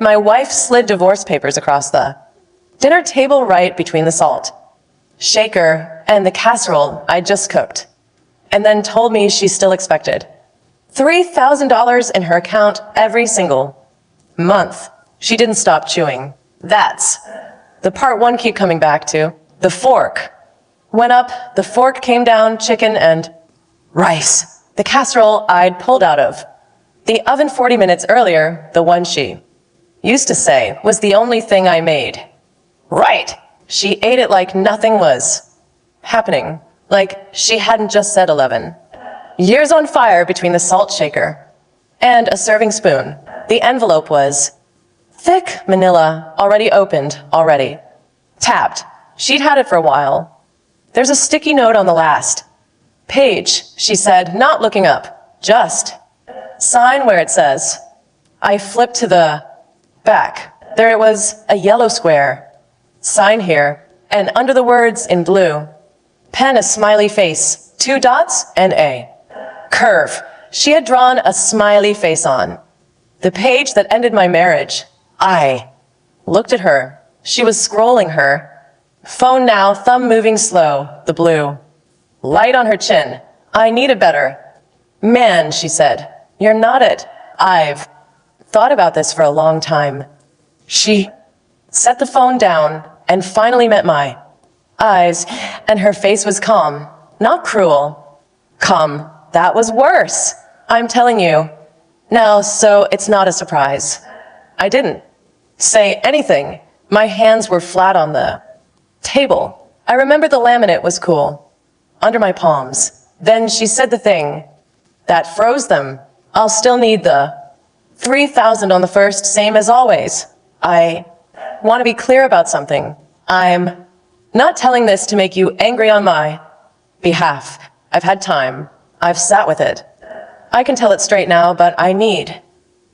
My wife slid divorce papers across the dinner table right between the salt shaker and the casserole I just cooked, and then told me she still expected $3,000 in her account every single month. She didn't stop chewing. That's the part one keep coming back to. The fork went up, the fork came down, chicken and rice. The casserole I'd pulled out of the oven 40 minutes earlier, the one she used to say was the only thing I made. Right. She ate it like nothing was happening, like she hadn't just said 11 years on fire between the salt shaker and a serving spoon. The envelope was thick manila, already opened, already tapped. She'd had it for a while. There's a sticky note on the last page, she said, not looking up. Just sign where it says. I flipped to the back. There it was, a yellow square. Sign here, and under the words in blue, pen a smiley face, 2 dots and a curve. She had drawn a smiley face on the page that ended my marriage. I looked at her. She was scrolling her phone now, thumb moving slow, the blue light on her chin. I need a better man, she said. You're not it. I've thought about this for a long time. She set the phone down and finally met my eyes, and her face was calm, not cruel. Calm. That was worse. I'm telling you. Now, so it's not a surprise. I didn't say anything. My hands were flat on the table. I remember the laminate was cool under my palms. Then she said the thing that froze them. I'll still need the 3,000 on the first, same as always. I want to be clear about something. I'm not telling this to make you angry on my behalf. I've had time. I've sat with it. I can tell it straight now, but I need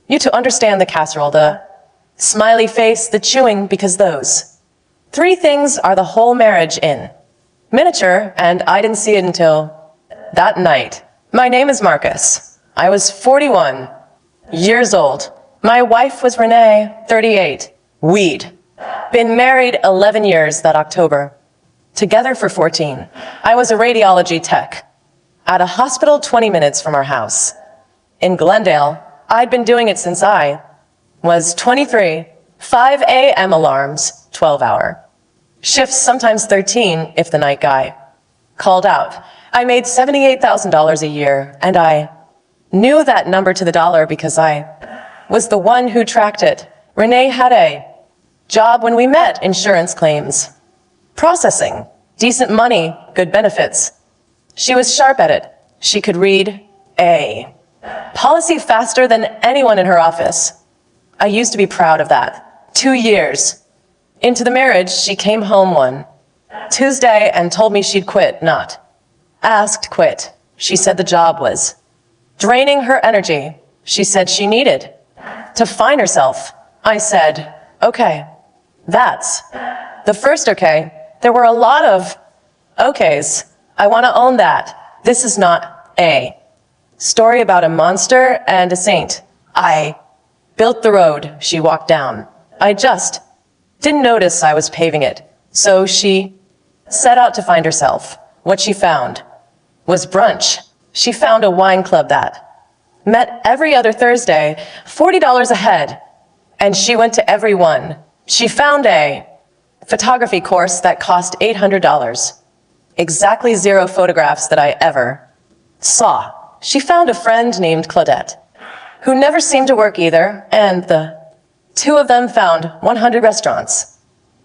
you to understand the casserole, the smiley face, the chewing, because those 3 things are the whole marriage in miniature, and I didn't see it until that night. My name is Marcus. I was 41 years old. My wife was Renee, 38. We'd been married 11 years that October. Together for 14. I was a radiology tech at a hospital 20 minutes from our house in Glendale. I'd been doing it since I was 23. 5 a.m. alarms, 12-hour shifts, sometimes 13 if the night guy called out. I made $78,000 a year, and I knew that number to the dollar because I was the one who tracked it. Renee had a job when we met, insurance claims processing, decent money, good benefits. She was sharp at it. She could read a policy faster than anyone in her office. I used to be proud of that. 2 years into the marriage, she came home one Tuesday and told me she'd quit, not asked quit. She said the job was draining her energy. She said she needed to find herself. I said, okay, that's the first okay. There were a lot of okays. I want to own that. This is not a story about a monster and a saint. I built the road she walked down. I just didn't notice I was paving it. So she set out to find herself. What she found was brunch. She found a wine club that met every other Thursday, $40 a head, and she went to every one. She found a photography course that cost $800. Exactly 0 photographs that I ever saw. She found a friend named Claudette, who never seemed to work either, and the 2 of them found 100 restaurants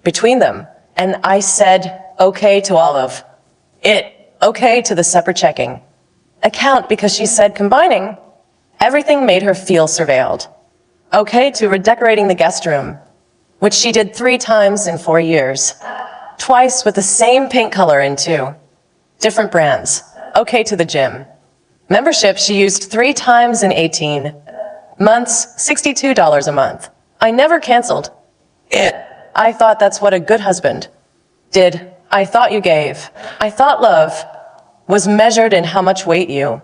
between them. And I said okay to all of it, okay to the separate checking account, because she said combining everything made her feel surveilled. Okay to redecorating the guest room, which she did 3 times in 4 years. Twice with the same paint color in 2 different brands. Okay to the gym membership she used 3 times in 18 months, $62 a month. I never canceled it. I thought that's what a good husband did. I thought you gave. I thought love was measured in how much weight you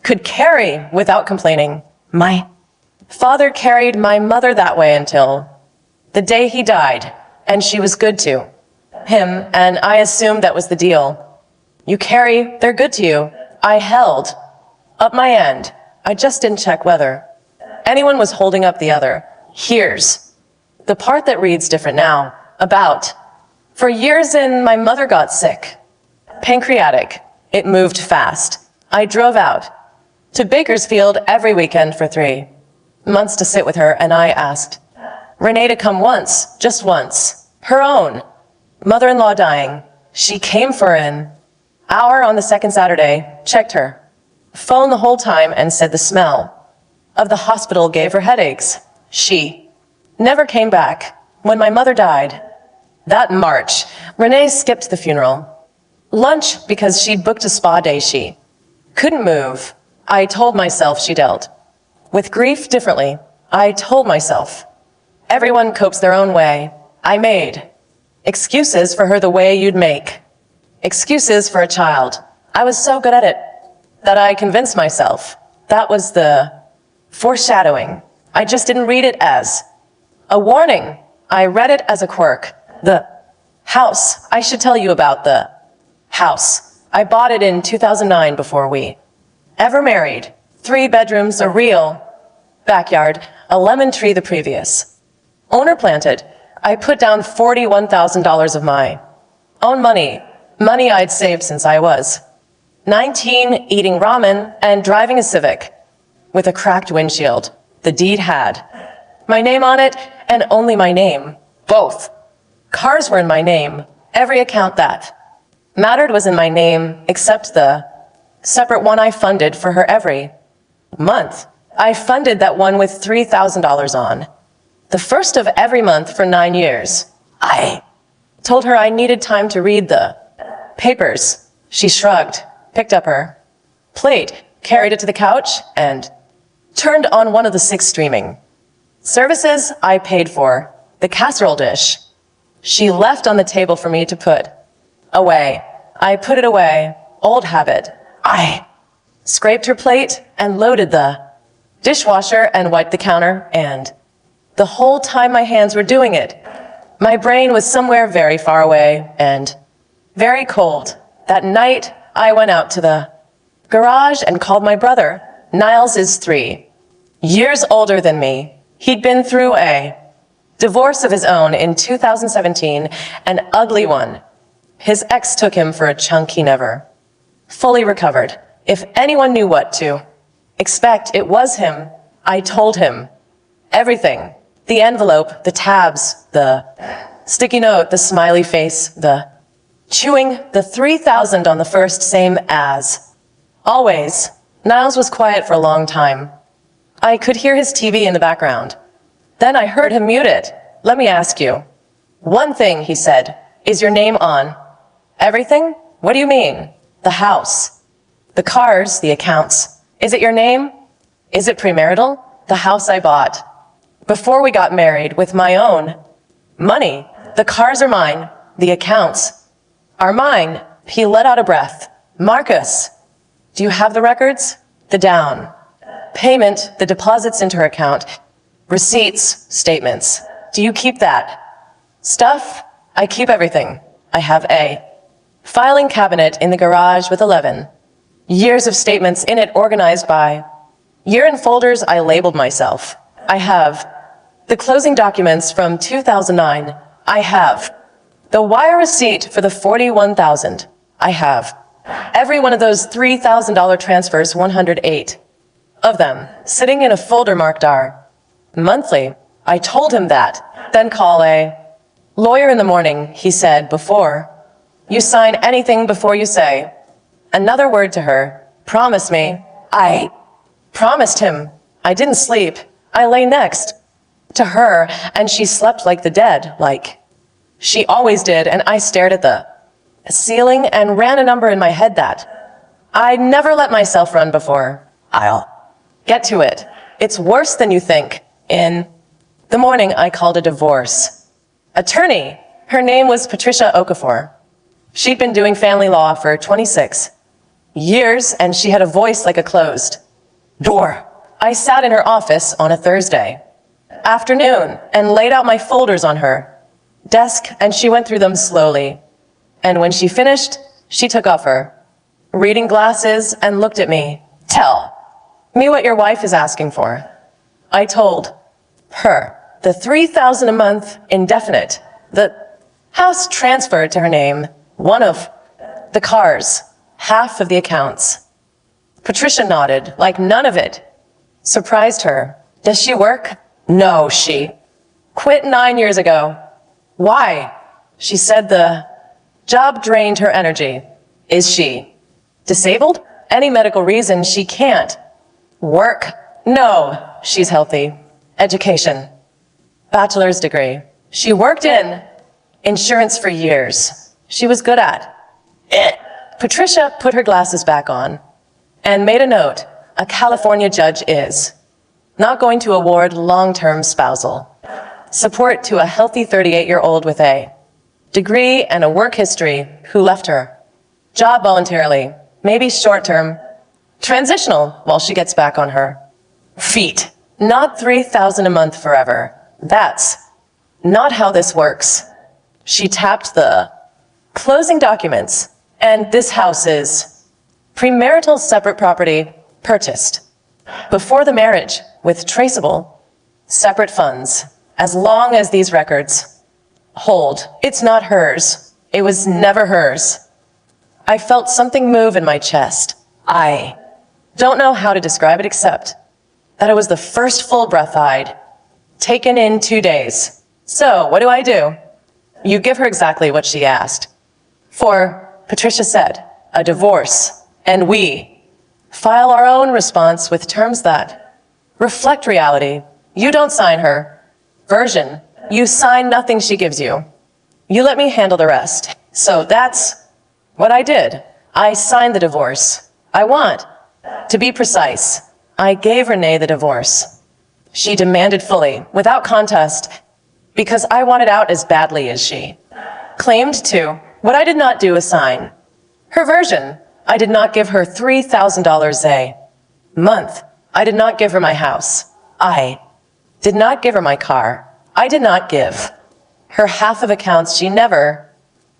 could carry without complaining. My Father carried my mother that way until the day he died, and she was good to him, and I assumed that was the deal. You carry, they're good to you. I held up my end. I just didn't check whether anyone was holding up the other. Here's the part that reads different now. About. For years in, my mother got sick. Pancreatic. It moved fast. I drove out to Bakersfield every weekend for 3 months to sit with her, and I asked Renee to come once, just once. Her own mother-in-law dying. She came for an hour on the second Saturday, checked her phone the whole time, and said the smell of the hospital gave her headaches. She never came back. When my mother died, that March, Renee skipped the funeral. Lunch because she'd booked a spa day she couldn't move. I told myself she dealt with grief differently. I told myself everyone copes their own way. I made excuses for her the way you'd make excuses for a child. I was so good at it that I convinced myself that was the foreshadowing. I just didn't read it as a warning. I read it as a quirk. The house. I should tell you about the house. I bought it in 2009 before we ever married. 3 bedrooms, a real backyard, a lemon tree the previous owner planted. I put down $41,000 of my own money I'd saved since I was 19, eating ramen and driving a Civic with a cracked windshield. The deed had my name on it, and only my name. Both cars were in my name. Every account that mattered was in my name, except the separate one I funded for her every month. I funded that one with $3,000 on the first of every month for 9 years. I told her I needed time to read the papers. She shrugged, picked up her plate, carried it to the couch, and turned on one of the 6 streaming services I paid for. The casserole dish she left on the table for me to put away. I put it away. Old habit. I scraped her plate and loaded the dishwasher and wiped the counter, and the whole time my hands were doing it, my brain was somewhere very far away and very cold. That night, I went out to the garage and called my brother. Niles is 3 years older than me. He'd been through a divorce of his own in 2017, an ugly one. His ex took him for a chunk he never fully recovered. If anyone knew what to expect, it was him. I told him everything. The envelope, the tabs, the sticky note, the smiley face, the chewing, the 3,000 on the first, same as always. Niles was quiet for a long time. I could hear his TV in the background. Then I heard him mute it. Let me ask you one thing, he said. Is your name on everything? What do you mean? The house, the cars, the accounts. Is it your name? Is it premarital? The house I bought before we got married with my own money. The cars are mine. The accounts are mine. He let out a breath. Marcus, do you have the records? The down payment, the deposits into her account, receipts, statements. Do you keep that stuff? I keep everything. I have a filing cabinet in the garage with 11 years of statements in it, organized by year in folders I labeled myself. I have the closing documents from 2009. I have the wire receipt for the $41,000. I have every one of those $3,000 transfers, 108 of them, sitting in a folder marked R. Monthly. I told him that. Then call a lawyer in the morning, he said, before you sign anything, before you say another word to her. Promise me. I promised him. I didn't sleep. I lay next to her, and she slept like the dead, like she always did, and I stared at the ceiling and ran a number in my head that I'd never let myself run before. I'll get to it. It's worse than you think. In the morning, I called a divorce attorney. Her name was Patricia Okafor. She'd been doing family law for 26 years, and she had a voice like a closed door. I sat in her office on a Thursday afternoon and laid out my folders on her desk, and she went through them slowly. And when she finished, she took off her reading glasses and looked at me. Tell me what your wife is asking for. I told her the $3,000 a month indefinite, the house transferred to her name, one of the cars, half of the accounts. Patricia nodded, like none of it surprised her. Does she work? No, she quit 9 years ago. Why? She said the job drained her energy. Is she disabled? Any medical reason she can't work? No, she's healthy. Education, bachelor's degree. She worked in insurance for years. She was good at it. Patricia put her glasses back on and made a note. A California judge is not going to award long-term spousal support to a healthy 38-year-old with a degree and a work history who left her job voluntarily, maybe short-term, transitional while she gets back on her feet. Not $3,000 a month forever. That's not how this works. She tapped the closing documents, and this house is premarital separate property purchased before the marriage with traceable separate funds. As long as these records hold, it's not hers. It was never hers. I felt something move in my chest. I don't know how to describe it except that it was the first full breath I'd taken in 2 days. So what do? You give her exactly what she asked. For, Patricia said, a divorce, and we file our own response with terms that reflect reality. You don't sign her version. You sign nothing she gives you. You let me handle the rest. So that's what I did. I signed the divorce. I want to be precise. I gave Renee the divorce. She demanded fully, without contest, because I wanted out as badly as she claimed to. What I did not do is sign her version. I did not give her $3,000 a month. I did not give her my house. I did not give her my car. I did not give her half of accounts she never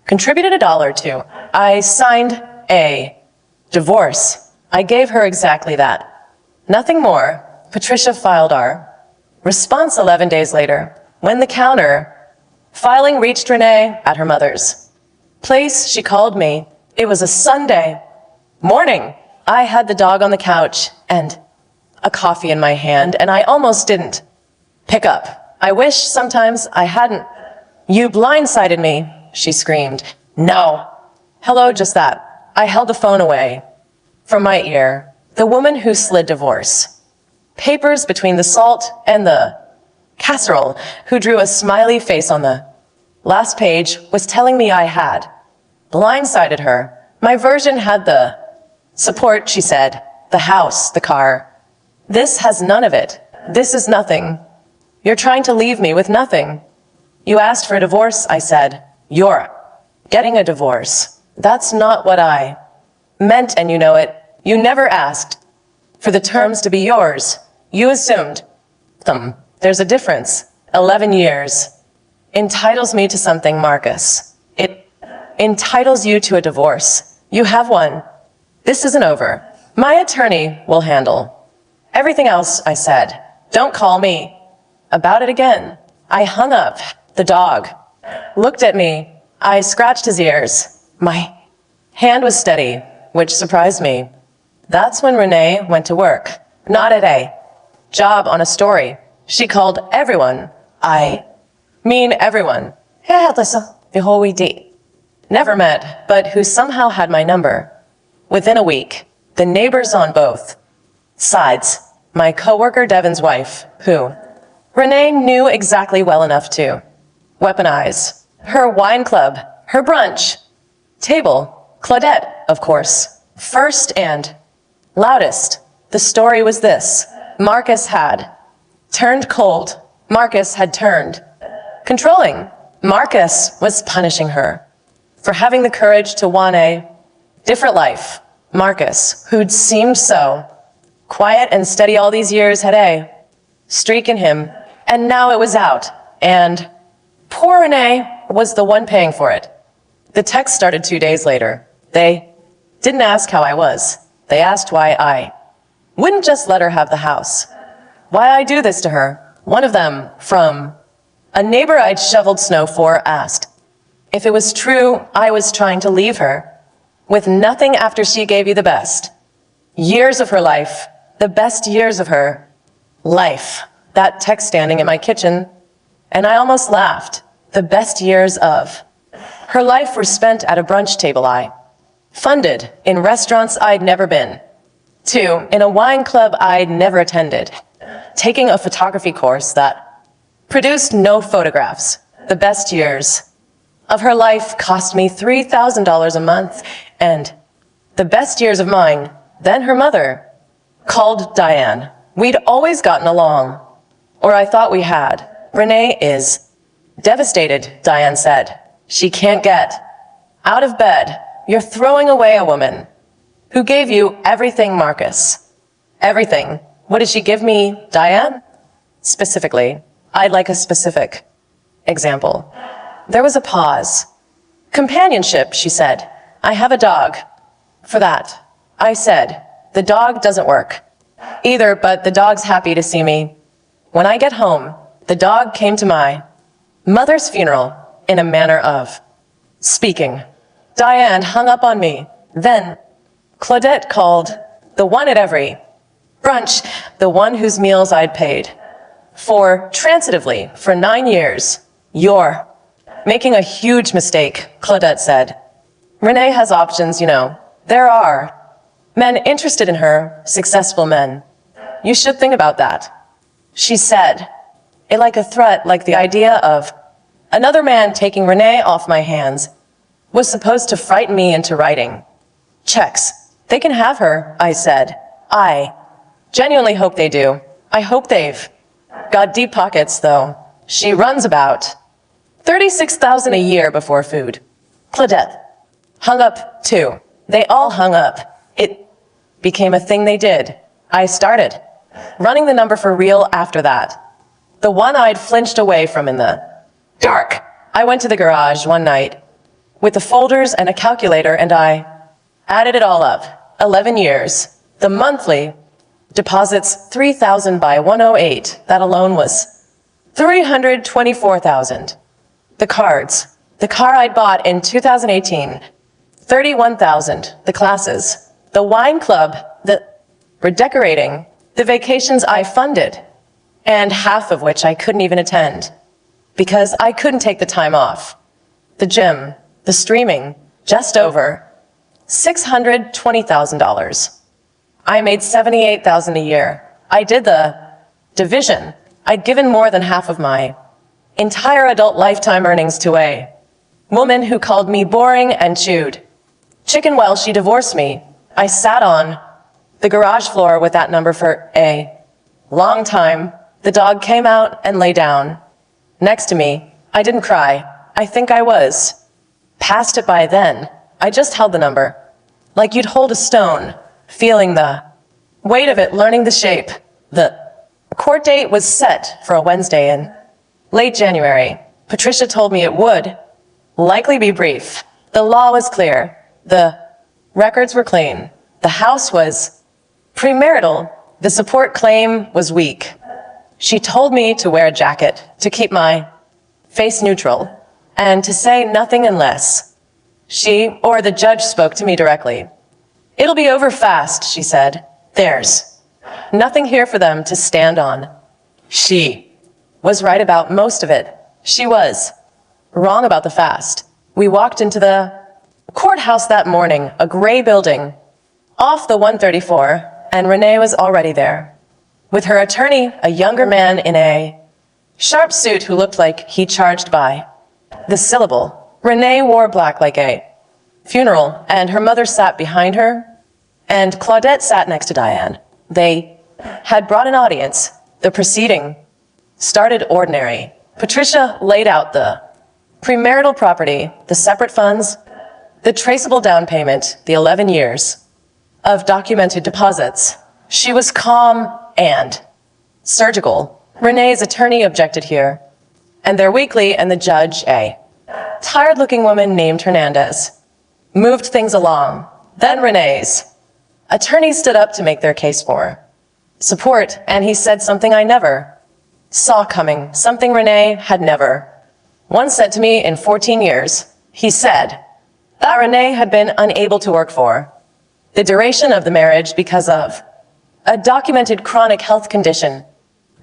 contributed a dollar to. I signed a divorce. I gave her exactly that. Nothing more. Patricia filed our response 11 days later. When the counter filing reached Renee at her mother's place, she called me. It was a Sunday morning. I had the dog on the couch and a coffee in my hand, and I almost didn't pick up. I wish sometimes I hadn't. You blindsided me, she screamed. No. Hello, just that. I held the phone away from my ear. The woman who slid divorce papers between the salt and the casserole, who drew a smiley face on the last page, was telling me I had blindsided her. My version had the support, she said, the house, the car. This has none of it. This is nothing. You're trying to leave me with nothing. You asked for a divorce, I said. You're getting a divorce. That's not what I meant, and you know it. You never asked for the terms to be yours. You assumed them. There's a difference. 11 years entitles me to something, Marcus. It entitles you to a divorce. You have one. This isn't over. My attorney will handle everything else, I said. Don't call me about it again. I hung up. The dog looked at me. I scratched his ears. My hand was steady, which surprised me. That's when Renee went to work. Not at a job on a story. She called everyone. I mean everyone. Who we date. Never met, but who somehow had my number. Within a week, the neighbors on both sides, my coworker Devin's wife, who Renee knew exactly well enough to weaponize, her wine club, her brunch table, Claudette, of course, first and loudest. The story was this. Marcus had turned cold. Marcus had turned controlling. Marcus was punishing her for having the courage to want a different life. Marcus, who'd seemed so Quiet and steady all these years had a streak in him, and now it was out, and poor Renee was the one paying for it. The text started 2 days later. They didn't ask how I was. They asked why I wouldn't just let her have the house. Why I do this to her. One of them, from a neighbor I'd shoveled snow for, asked if it was true I was trying to leave her with nothing after she gave you the best years of her life, the best years of her life. That text standing in my kitchen, and I almost laughed. The best years of her life were spent at a brunch table I funded, in restaurants I'd never been to, in a wine club I'd never attended, taking a photography course that produced no photographs. The best years of her life cost me $3,000 a month, and the best years of mine, then her mother, called Diane. We'd always gotten along, or I thought we had. Renee is devastated, Diane said. She can't get out of bed. You're throwing away a woman who gave you everything, Marcus. Everything. What did she give me, Diane? Specifically, I'd like a specific example. There was a pause. Companionship, she said. I have a dog. For that, I said, the dog doesn't work either, but the dog's happy to see me. When I get home, the dog came to my mother's funeral in a manner of speaking. Diane hung up on me. Then Claudette called, the one at every brunch, the one whose meals I'd paid for transitively for 9 years. You're making a huge mistake, Claudette said. Renee has options, you know. There are men interested in her, successful men. You should think about that. She said it like a threat, like the idea of another man taking Renee off my hands was supposed to frighten me into writing checks. They can have her, I said. I genuinely hope they do. I hope they've got deep pockets, though. She runs about $36,000 a year before food. Claudette hung up, too. They all hung up. It became a thing they did. I started running the number for real after that. The one I'd flinched away from in the dark. I went to the garage one night with the folders and a calculator, and I added it all up. 11 years. The monthly deposits $3,000 by 108. That alone was $324,000. The cards. The car I'd bought in 2018. $31,000. The classes. The wine club. The redecorating. The vacations I funded. And half of which I couldn't even attend because I couldn't take the time off. The gym. The streaming, just over $620,000. I made $78,000 a year. I did the division. I'd given more than half of my entire adult lifetime earnings to a woman who called me boring and chewed chicken while she divorced me. I sat on the garage floor with that number for a long time. The dog came out and lay down next to me. I didn't cry. I think I was past it by then. I just held the number, like you'd hold a stone, feeling the weight of it, learning the shape. The court date was set for a Wednesday in late January. Patricia told me it would likely be brief. The law was clear. The records were clean. The house was premarital. The support claim was weak. She told me to wear a jacket, to keep my face neutral, and to say nothing unless she or the judge spoke to me directly. It'll be over fast, she said. There's nothing here for them to stand on. She was right about most of it. She was wrong about the fast. We walked into the courthouse that morning, a gray building off the 134, and Renee was already there. With her attorney, a younger man in a sharp suit who looked like he charged by the syllable. Renee wore black like a funeral, and her mother sat behind her, and Claudette sat next to Diane. They had brought an audience. The proceeding started ordinary. Patricia laid out the premarital property, the separate funds, the traceable down payment, the 11 years of documented deposits. She was calm and surgical. Renee's attorney objected here, and their weekly and the judge, a tired-looking woman named Hernandez, moved things along. Then Renee's attorney stood up to make their case for support, and he said something I never saw coming, something Renee had never once said to me in 14 years. He said that Renee had been unable to work for the duration of the marriage because of a documented chronic health condition,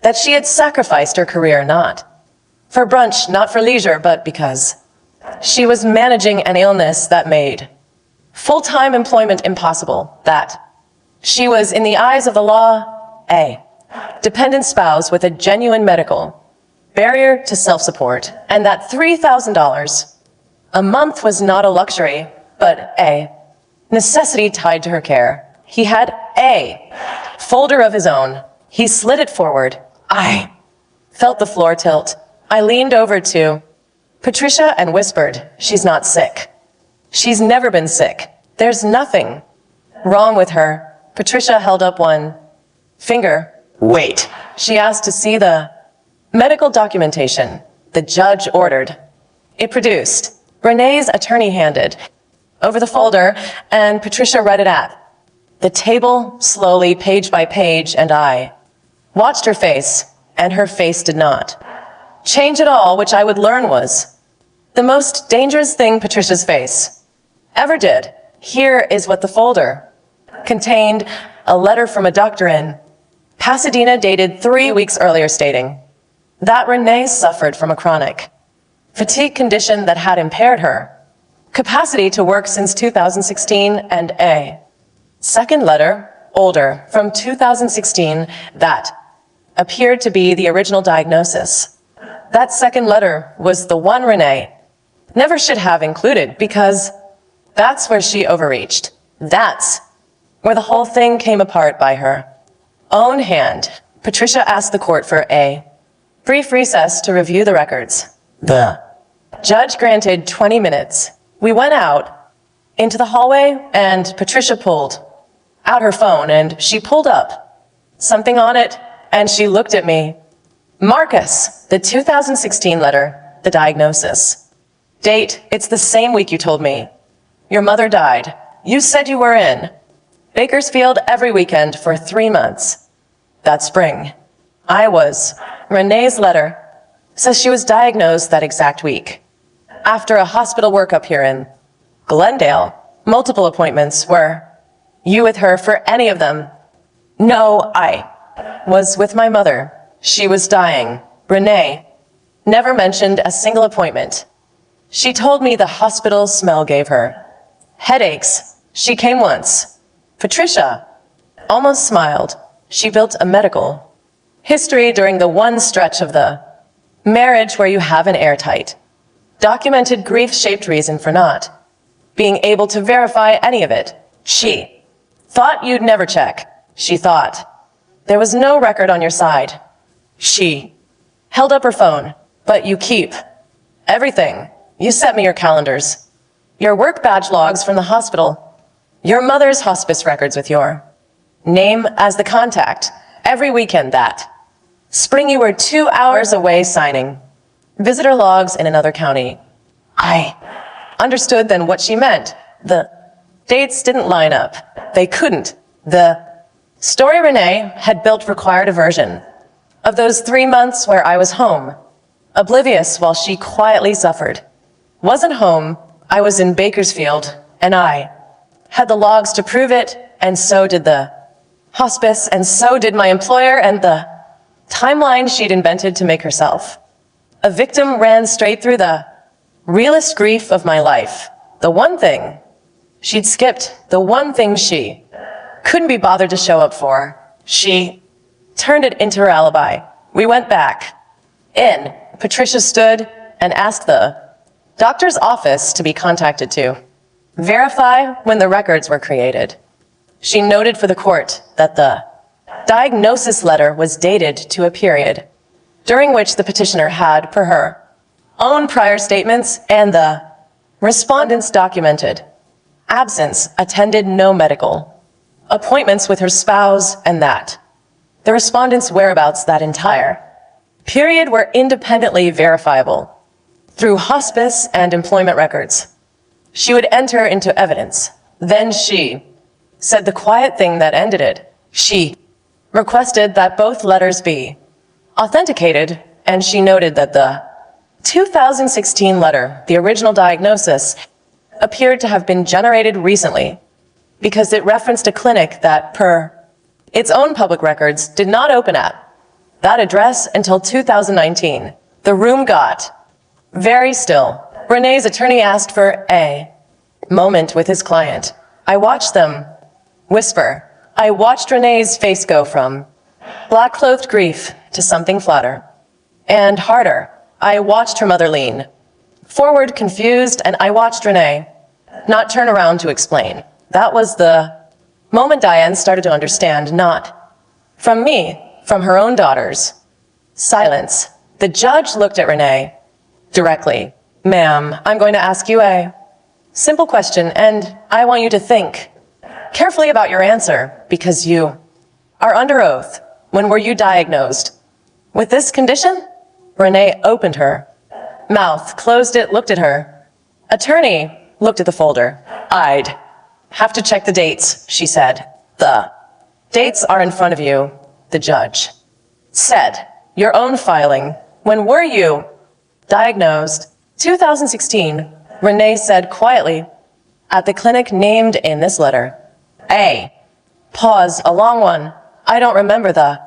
that she had sacrificed her career not for brunch, not for leisure, but because she was managing an illness that made full-time employment impossible, that she was, in the eyes of the law, a dependent spouse with a genuine medical barrier to self-support, and that $3,000 a month was not a luxury, but a necessity tied to her care. He had a folder of his own. He slid it forward. I felt the floor tilt. I leaned over to Patricia and whispered, "She's not sick. She's never been sick. There's nothing wrong with her." Patricia held up one finger. "Wait." She asked to see the medical documentation. The judge ordered. It produced. Renee's attorney handed over the folder, and Patricia read it at the table, slowly, page by page, and I watched her face, and her face did not change at all, which I would learn was the most dangerous thing Patricia's face ever did. Here is what the folder contained: a letter from a doctor in Pasadena dated 3 weeks earlier, stating that Renee suffered from a chronic fatigue condition that had impaired her capacity to work since 2016, and a second letter, older, from 2016, that appeared to be the original diagnosis. That second letter was the one Renee never should have included, because that's where she overreached. That's where the whole thing came apart by her own hand. Patricia asked the court for a brief recess to review the records. The judge granted 20 minutes. We went out into the hallway, and Patricia pulled out her phone, and she pulled up something on it, and she looked at me. "Marcus, the 2016 letter, the diagnosis. Date, it's the same week you told me your mother died. You said you were in Bakersfield every weekend for 3 months. That spring, I was." Renee's letter says she was diagnosed that exact week, after a hospital workup here in Glendale. Multiple appointments. Were you with her for any of them? No, I was with my mother. She was dying. Renee never mentioned a single appointment. She told me the hospital smell gave her headaches. She came once. Patricia almost smiled. She built a medical history during the one stretch of the marriage where you have an airtight, documented grief-shaped reason for not being able to verify any of it. She thought you'd never check. She thought there was no record on your side. She held up her phone. "But you keep everything. You sent me your calendars, your work badge logs from the hospital, your mother's hospice records with your name as the contact. Every weekend that spring you were 2 hours away signing visitor logs in another county." I understood then what she meant. The dates didn't line up. They couldn't. The story Renee had built required a version of those 3 months where I was home, oblivious while she quietly suffered. Wasn't home, I was in Bakersfield, and I had the logs to prove it, and so did the hospice, and so did my employer, and the timeline she'd invented to make herself a victim ran straight through the realest grief of my life. The one thing she'd skipped, the one thing she couldn't be bothered to show up for. She turned it into her alibi. We went back in. Patricia stood and asked the doctor's office to be contacted to verify when the records were created. She noted for the court that the diagnosis letter was dated to a period during which the petitioner had, per her own prior statements and the respondent's documented absence, attended no medical appointments with her spouse, and that. The respondent's whereabouts that entire period were independently verifiable through hospice and employment records. She would enter into evidence. Then she said the quiet thing that ended it. She requested that both letters be authenticated, and she noted that the 2016 letter, the original diagnosis, appeared to have been generated recently because it referenced a clinic that, per its own public records, did not open at that address until 2019. The room got very still. Renee's attorney asked for a moment with his client. I watched them whisper. I watched Renee's face go from black-clothed grief to something flatter and harder. I watched her mother lean forward, confused, and I watched Renee not turn around to explain. That was the moment Diane started to understand, not from me, from her own daughters. Silence. The judge looked at Renee directly. Ma'am, I'm going to ask you a simple question, and I want you to think carefully about your answer, because you are under oath. When were you diagnosed with this condition? Renee opened her mouth, closed it, looked at her. Attorney looked at the folder. I'd have to check the dates, she said. The dates are in front of you, the judge said. Your own filing. When were you diagnosed? 2016, Renee said quietly, at the clinic named in this letter. Pause, a long one. I don't remember the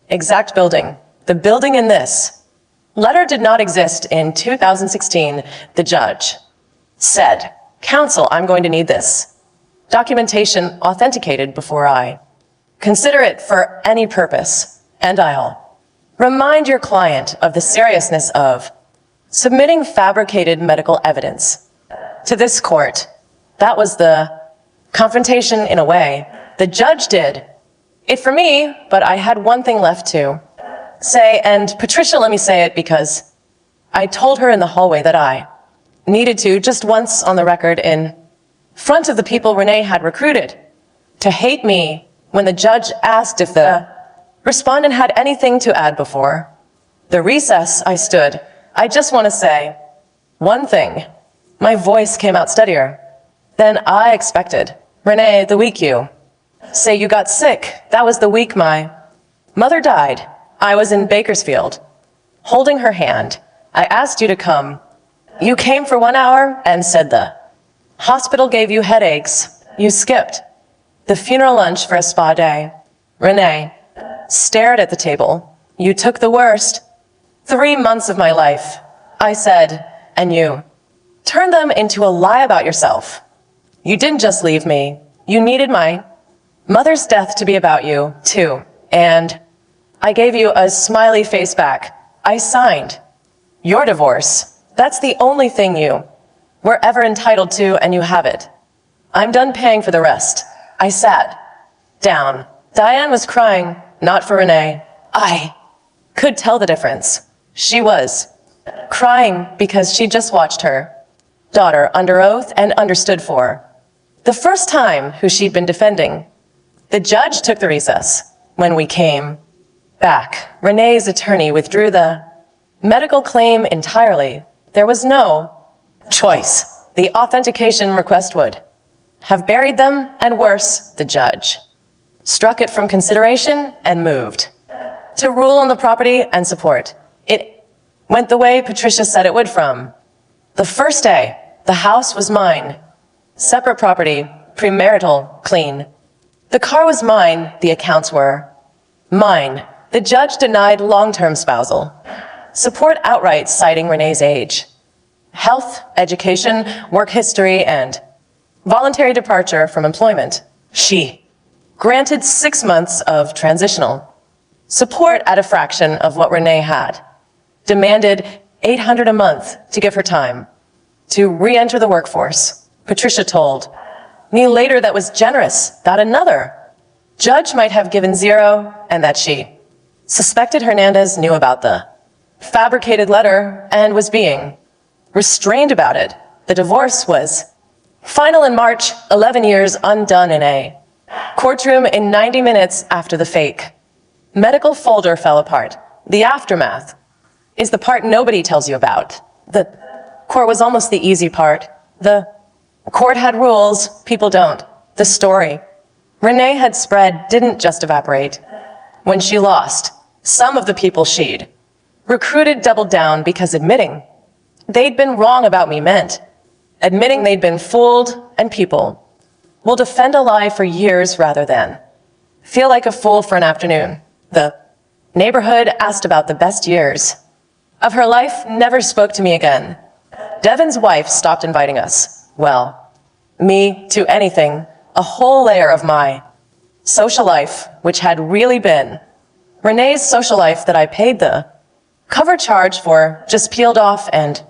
exact building. The building in this letter did not exist in 2016, the judge said. Counsel, I'm going to need this documentation authenticated before I consider it for any purpose, and I'll remind your client of the seriousness of submitting fabricated medical evidence to this court. That was the confrontation in a way. The judge did it for me, but I had one thing left to say, and Patricia let me say it because I told her in the hallway that I needed to, just once on the record in front of the people Renee had recruited to hate me, when the judge asked if the respondent had anything to add before the recess. I stood. I just want to say one thing. My voice came out steadier than I expected. Renee, the week you say you got sick, that was the week my mother died. I was in Bakersfield, holding her hand. I asked you to come. You came for 1 hour and said the hospital gave you headaches. You skipped the funeral lunch for a spa day. Renee stared at the table. You took the worst 3 months of my life, I said, and you turned them into a lie about yourself. You didn't just leave me. You needed my mother's death to be about you, too. And I gave you a smiley face back. I signed your divorce. That's the only thing you were ever entitled to, and you have it. I'm done paying for the rest. I sat down. Diane was crying, not for Renee. I could tell the difference. She was crying because she just watched her daughter under oath and understood for the first time who she'd been defending. The judge took the recess. When we came back, Renee's attorney withdrew the medical claim entirely. There was no choice. The authentication request would have buried them, and worse, the judge struck it from consideration and moved to rule on the property and support. It went the way Patricia said it would from the first day. The house was mine. Separate property, premarital, clean. The car was mine. The accounts were mine. The judge denied long-term spousal support outright, citing Renee's age, health, education, work history, and voluntary departure from employment. She granted 6 months of transitional support at a fraction of what Renee had, demanded $800 a month to give her time to re-enter the workforce. Patricia told me later that was generous, that another judge might have given $0, and that she suspected Hernandez knew about the fabricated letter and was being restrained about it. The divorce was final in March, 11 years undone in a Courtroom in 90 minutes after the fake. Medical folder fell apart. The aftermath is the part nobody tells you about. The court was almost the easy part. The court had rules, people don't. The story Renee had spread didn't just evaporate. When she lost, some of the people she'd recruited doubled down because admitting they'd been wrong about me meant admitting they'd been fooled, and people will defend a lie for years rather than feel like a fool for an afternoon. The neighborhood asked about the best years of her life, never spoke to me again. Devin's wife stopped inviting us. Well, me to anything, a whole layer of my social life, which had really been Renee's social life that I paid the cover charge for, just peeled off and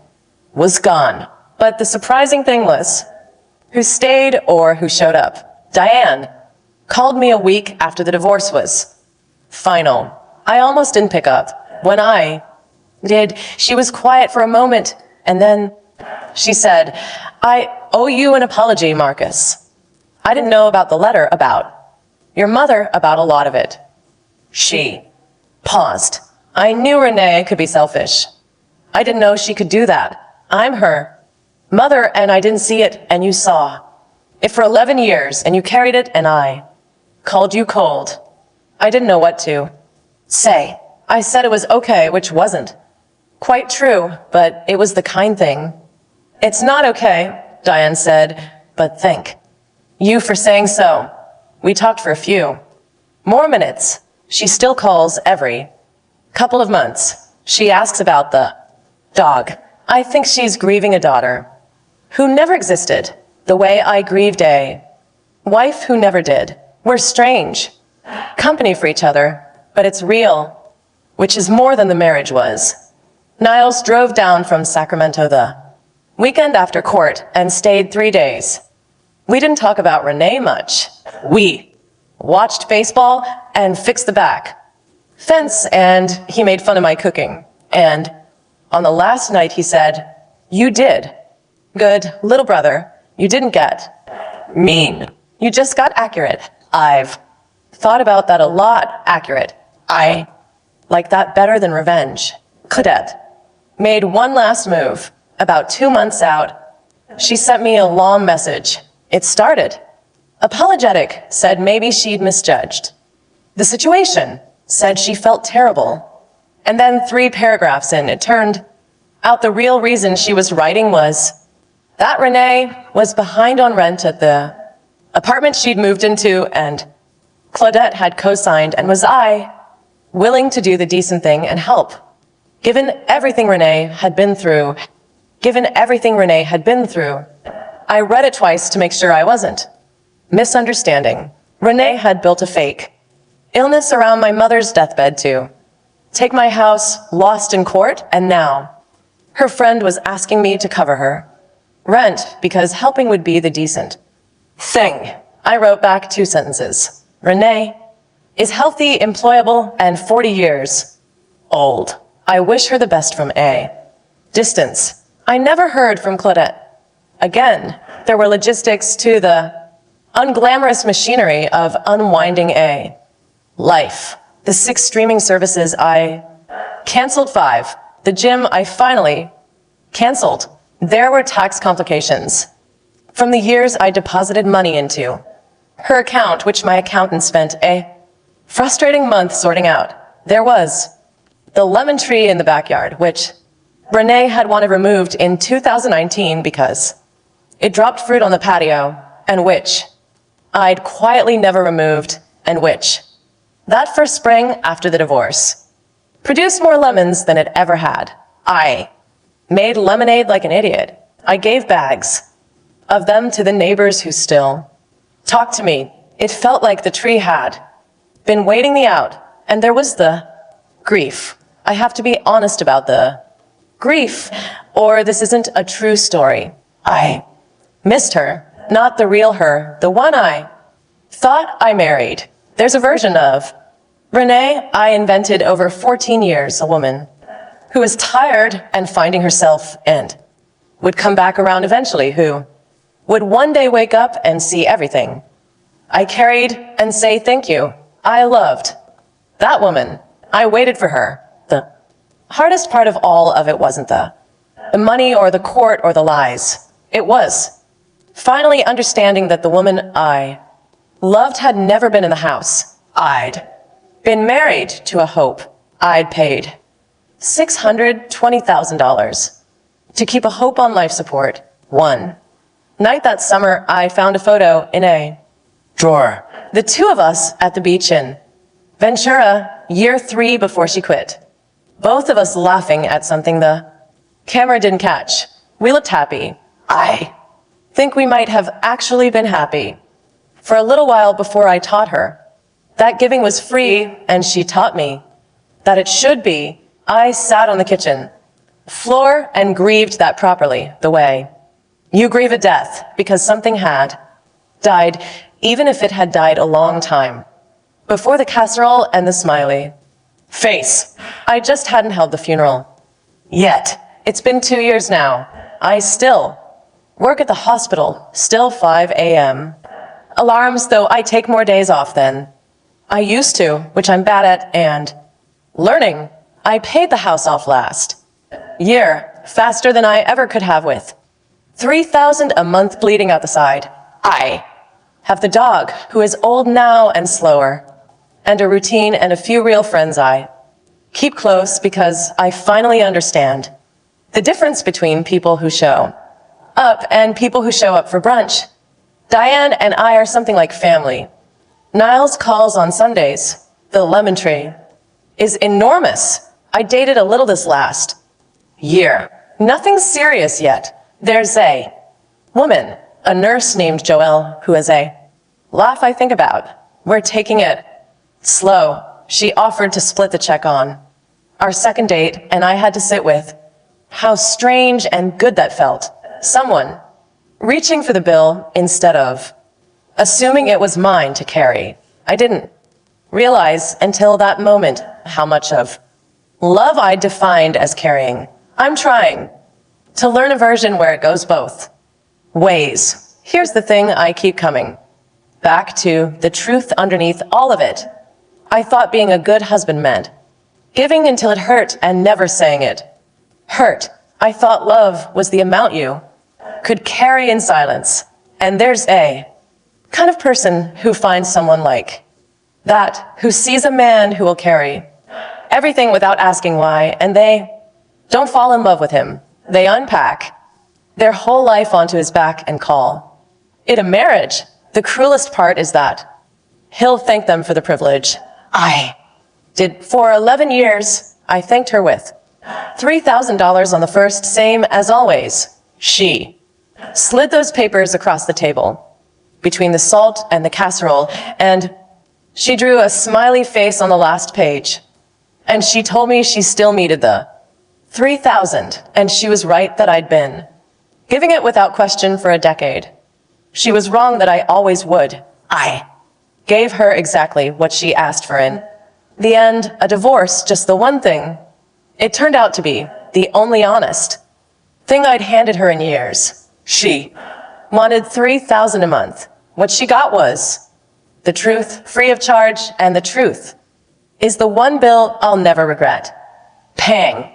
was gone. But the surprising thing was, who stayed or who showed up. Diane called me a week after the divorce was final. I almost didn't pick up. When I did, she was quiet for a moment, and then she said, "I owe you an apology, Marcus. I didn't know about the letter about your mother, about a lot of it." She paused. I knew Renee could be selfish. I didn't know she could do that. I'm her mother, and I didn't see it, and you saw it for 11 years, and you carried it, and I called you cold. I didn't know what to say. I said it was okay, which wasn't quite true, but it was the kind thing. "It's not okay," Diane said, "but thank you for saying so." We talked for a few more minutes. She still calls every couple of months. She asks about the dog. I think she's grieving a daughter who never existed, the way I grieved a wife who never did. We're strange company for each other, but it's real, which is more than the marriage was. Niles drove down from Sacramento the weekend after court and stayed 3 days. We didn't talk about Renee much. We watched baseball and fixed the back fence, and he made fun of my cooking. And on the last night he said, "You did good, little brother. You didn't get mean. You just got accurate." I've thought about that a lot. Accurate. I like that better than revenge. Claudette made one last move. About 2 months out, she sent me a long message. It started apologetic, said maybe she'd misjudged the situation, said she felt terrible. And then 3 paragraphs in, it turned out the real reason she was writing was that Renee was behind on rent at the apartment she'd moved into, and Claudette had co-signed, and was I willing to do the decent thing and help? Given everything Renee had been through, I read it twice to make sure I wasn't misunderstanding. Renee had built a fake illness around my mother's deathbed to take my house, lost in court, and now her friend was asking me to cover her rent because helping would be the decent thing. I wrote back 2 sentences. Renee is healthy, employable, and 40 years old. I wish her the best from a distance. I never heard from Claudette again. There were logistics to the unglamorous machinery of unwinding a life. The 6 streaming services I canceled 5. The gym I finally canceled. There were tax complications from the years I deposited money into her account, which my accountant spent a frustrating month sorting out. There was the lemon tree in the backyard, which Renee had wanted removed in 2019 because it dropped fruit on the patio, and which I'd quietly never removed, and which that first spring after the divorce produced more lemons than it ever had. I made lemonade like an idiot. I gave bags of them to the neighbors who still talked to me. It felt like the tree had been waiting me out, and there was the grief. I have to be honest about the grief, or this isn't a true story. I missed her, not the real her, the one I thought I married. There's a version of Renee I invented over 14 years, a woman who was tired and finding herself and would come back around eventually, who would one day wake up and see everything I carried and say thank you. I loved that woman. I waited for her. The hardest part of all of it wasn't the money or the court or the lies. It was finally understanding that the woman I loved had never been in the house. I'd been married to a hope. I'd paid $620,000 to keep a hope on life support. One night that summer, I found a photo in a drawer. The two of us at the beach in Ventura, year 3 before she quit. Both of us laughing at something the camera didn't catch. We looked happy. I think we might have actually been happy for a little while before I taught her that giving was free, and she taught me that it should be. I sat on the kitchen floor and grieved that properly, the way you grieve a death because something had died, even if it had died a long time before the casserole and the smiley face. I just hadn't held the funeral yet. It's been 2 years now. I still work at the hospital, still 5 a.m. alarms, though I take more days off than I used to, which I'm bad at, and learning. I paid the house off last year, faster than I ever could have, with $3,000 a month bleeding out the side. I have the dog, who is old now and slower, and a routine and a few real friends I keep close because I finally understand the difference between people who show up and people who show up for brunch. Diane and I are something like family. Niles calls on Sundays. The lemon tree is enormous. I dated a little this last year. Nothing serious yet. There's a woman, a nurse named Joelle, who has a laugh I think about. We're taking it slow. She offered to split the check on our second date, and I had to sit with how strange and good that felt. Someone reaching for the bill instead of assuming it was mine to carry. I didn't realize until that moment how much of love I defined as carrying. I'm trying to learn a version where it goes both ways. Here's the thing, I keep coming back to the truth underneath all of it. I thought being a good husband meant giving until it hurt and never saying it hurt. I thought love was the amount you could carry in silence. And there's a kind of person who finds someone like that, who sees a man who will carry everything without asking why, and they don't fall in love with him. They unpack their whole life onto his back and call it a marriage. The cruelest part is that he'll thank them for the privilege I did. For 11 years, I thanked her with $3,000 on the first, same as always. She slid those papers across the table between the salt and the casserole, and she drew a smiley face on the last page. And she told me she still needed the $3,000, and she was right that I'd been giving it without question for a decade. She was wrong that I always would. I gave her exactly what she asked for in the end, a divorce, just the one thing. It turned out to be the only honest thing I'd handed her in years. She wanted $3,000 a month. What she got was the truth, free of charge, and the truth is the one bill I'll never regret. Pang.